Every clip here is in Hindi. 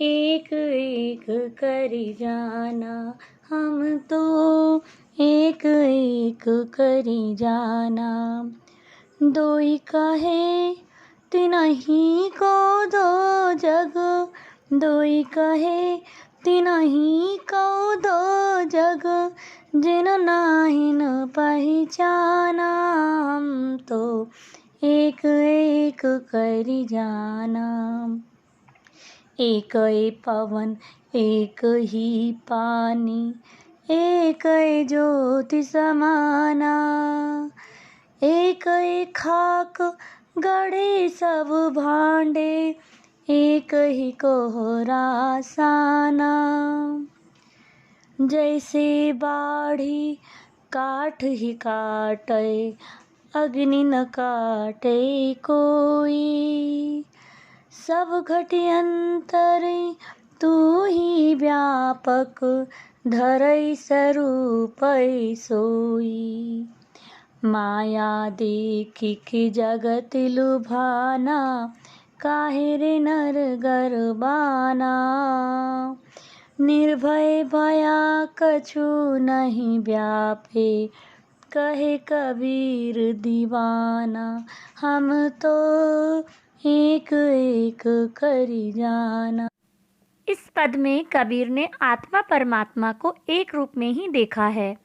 एक एक करी जाना, हम तो एक एक करी जाना। दोई कहे तिनहि को दो जग, दोई कहे तिनहि को दो जग, जिन नाहिन पहिचाना, हम तो एक एक करी जाना। एक पवन एक ही पानी, एक ज्योति समाना। एक खाक गढ़े सब भांडे, एक ही कोहरा साना। जैसे बाढ़ी काठ ही काटे, अग्नि न काटे कोई। सब घटी अंतरि तू ही व्यापक, धरई स्वरूपै सोई। माया देखी कि जगत लुभाना, काहे रे नर गरबाना। निर्भय भया कछु नहीं व्यापे, कहे कबीर दीवाना। हम तो एक एक करी जाना। इस पद में कबीर ने आत्मा परमात्मा को एक रूप में ही देखा है।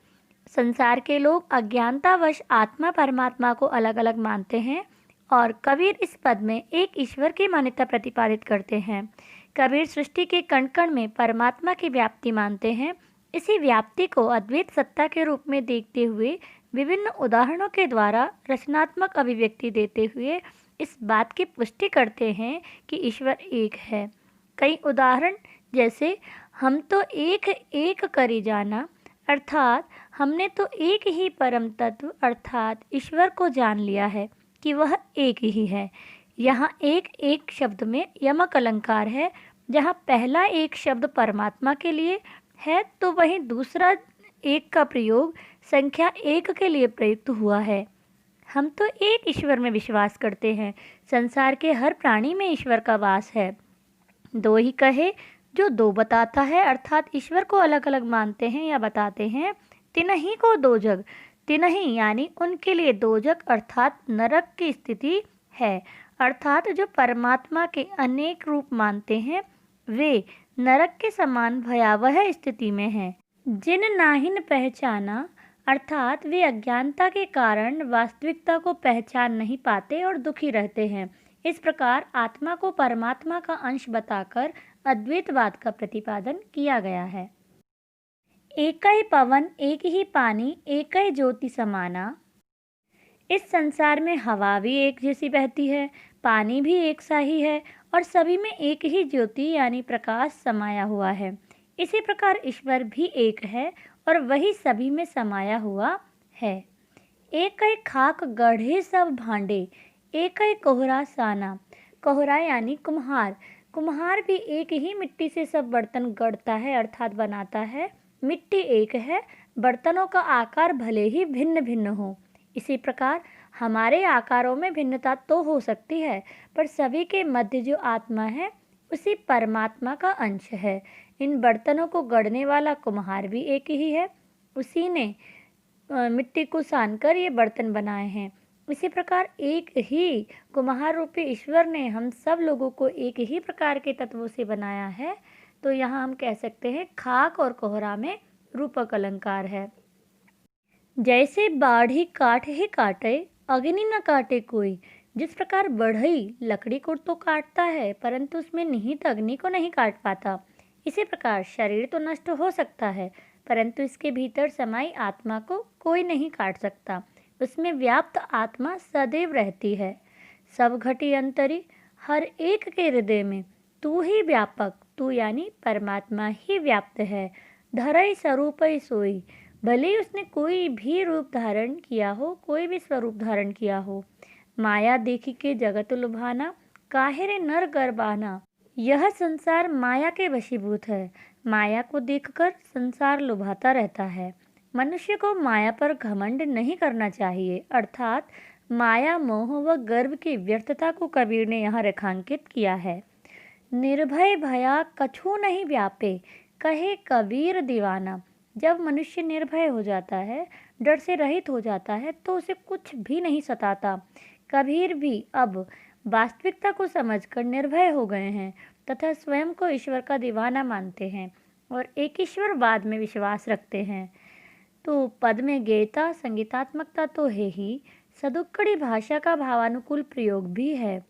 संसार के लोग अज्ञानतावश आत्मा परमात्मा को अलग अलग मानते हैं और कबीर इस पद में एक ईश्वर की मान्यता प्रतिपादित करते हैं। कबीर सृष्टि के कण कण में परमात्मा की व्याप्ति मानते हैं। इसी व्याप्ति को अद्वैत सत्ता के रूप में देखते हुए विभिन्न उदाहरणों के द्वारा रचनात्मक अभिव्यक्ति देते हुए इस बात की पुष्टि करते हैं कि ईश्वर एक है। कई उदाहरण जैसे हम तो एक एक करी जाना, अर्थात हमने तो एक ही परम तत्व अर्थात ईश्वर को जान लिया है कि वह एक ही है। यहाँ एक एक शब्द में यमक अलंकार है। जहाँ पहला एक शब्द परमात्मा के लिए है तो वहीं दूसरा एक का प्रयोग संख्या एक के लिए प्रयुक्त हुआ है। हम तो एक ईश्वर में विश्वास करते हैं। संसार के हर प्राणी में ईश्वर का वास है। दो ही कहे जो दो बताता है, अर्थात ईश्वर को अलग अलग मानते हैं या बताते हैं। तिनहि को दो जग, तिनहि यानी उनके लिए दो जग अर्थात नरक की स्थिति है। अर्थात जो परमात्मा के अनेक रूप मानते हैं वे नरक के समान भयावह स्थिति में हैं। जिन नाहिन पहचाना, अर्थात वे अज्ञानता के कारण वास्तविकता को पहचान नहीं पाते और दुखी रहते हैं। इस प्रकार आत्मा को परमात्मा का अंश बताकर अद्वैतवाद का प्रतिपादन किया गया है। एक ही पवन एक ही पानी, एक ही ज्योति समाना। इस संसार में हवा भी एक जैसी बहती है, पानी भी एक सा ही है और सभी में एक ही ज्योति यानी प्रकाश समाया हुआ है। इसी प्रकार ईश्वर भी एक है और वही सभी में समाया हुआ है। एक ही खाक गढ़े सब भांडे, एक ही कोहरा साना। कोहरा यानी कुम्हार। कुम्हार भी एक ही मिट्टी से सब बर्तन गढ़ता है अर्थात बनाता है। मिट्टी एक है, बर्तनों का आकार भले ही भिन्न भिन्न हो। इसी प्रकार हमारे आकारों में भिन्नता तो हो सकती है पर सभी के मध्य जो आत्मा है उसी परमात्मा का अंश है। इन बर्तनों को गढ़ने वाला कुम्हार भी एक ही है। उसी ने मिट्टी को सानकर ये बर्तन बनाए हैं। इसी प्रकार एक ही कुम्हार रूपी ईश्वर ने हम सब लोगों को एक ही प्रकार के तत्वों से बनाया है। तो यहाँ हम कह सकते हैं खाक और कोहरा में रूपक अलंकार है। जैसे बाढ़ी काट ही काटे, अग्नि न काटे कोई। जिस प्रकार बढ़ई लकड़ी को तो काटता है परंतु उसमें निहित अग्नि को नहीं काट पाता, इसी प्रकार शरीर तो नष्ट हो सकता है परंतु इसके भीतर समाई आत्मा को कोई नहीं काट सकता। उसमें व्याप्त आत्मा सदैव रहती है। सब घटी अंतरी, हर एक के हृदय में तू ही व्यापक, तू यानी परमात्मा ही व्याप्त है। धरई स्वरूपै सोई, भले उसने कोई भी रूप धारण किया हो, कोई भी स्वरूप धारण किया हो। माया देखी के जगत लुभाना, काहे रे नर गरबाना। यह संसार माया के वशीभूत है। माया को देखकर संसार लुभाता रहता है। मनुष्य को माया पर घमंड नहीं करना चाहिए, अर्थात माया मोह व गर्व की व्यर्थता को कबीर ने यहाँ रेखांकित किया है। निर्भय भया कछु नहीं व्यापे, कहे कबीर दीवाना। जब मनुष्य निर्भय हो जाता है, डर से रहित हो जाता है, तो उसे कुछ भी नहीं सताता। कबीर भी अब वास्तविकता को समझकर निर्भय हो गए हैं तथा स्वयं को ईश्वर का दीवाना मानते हैं और एक ईश्वरवाद में विश्वास रखते हैं। तो पद में गेयता संगीतात्मकता तो है ही, सदुक्कड़ी भाषा का भावानुकूल प्रयोग भी है।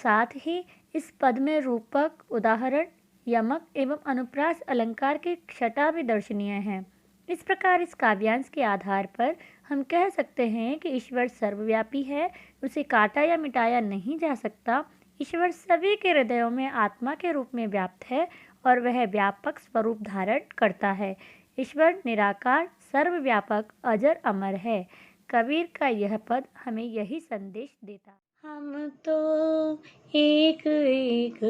साथ ही इस पद में रूपक, उदाहरण, यमक एवं अनुप्रास अलंकार की छटा भी दर्शनीय है। इस प्रकार इस काव्यांश के आधार पर हम कह सकते हैं कि ईश्वर सर्वव्यापी है, उसे काटा या मिटाया नहीं जा सकता। ईश्वर सभी के हृदयों में आत्मा के रूप में व्याप्त है और वह व्यापक स्वरूप धारण करता है। ईश्वर निराकार, सर्वव्यापक, अजर अमर है। कबीर का यह पद हमें यही संदेश देता है। हम तो एक एक